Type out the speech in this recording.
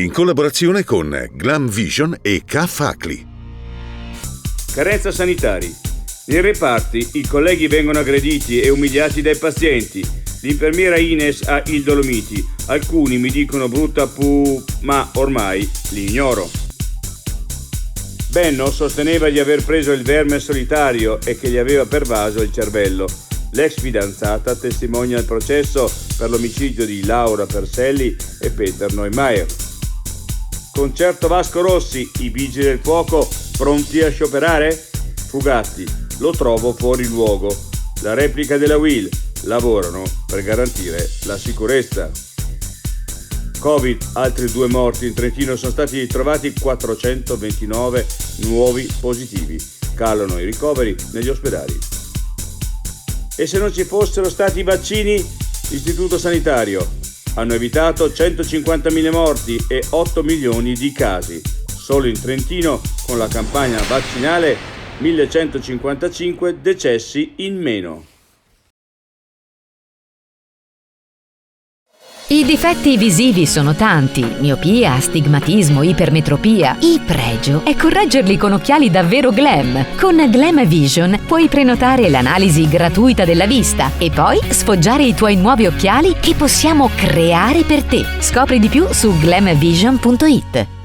in collaborazione con Glam Vision e K-Facli. Carenza sanitari. Nei reparti i colleghi vengono aggrediti e umiliati dai pazienti. L'infermiera Ines ha il Dolomiti. Alcuni mi dicono brutta ma ormai li ignoro. Benno sosteneva di aver preso il verme solitario e che gli aveva pervaso il cervello. L'ex fidanzata testimonia il processo per l'omicidio di Laura Perselli e Peter Neumeier. Concerto Vasco Rossi, i vigili del fuoco pronti a scioperare? Fugatti, lo trovo fuori luogo. La replica della Will, lavorano per garantire la sicurezza. Covid, altri 2 morti. In Trentino sono stati trovati 429 nuovi positivi. Calano i ricoveri negli ospedali. E se non ci fossero stati i vaccini, l'Istituto Sanitario hanno evitato 150.000 morti e 8 milioni di casi. Solo in Trentino, con la campagna vaccinale, 1155 decessi in meno. I difetti visivi sono tanti: miopia, astigmatismo, ipermetropia. Il pregio è correggerli con occhiali davvero glam. Con Glam Vision puoi prenotare l'analisi gratuita della vista e poi sfoggiare i tuoi nuovi occhiali che possiamo creare per te. Scopri di più su glamvision.it.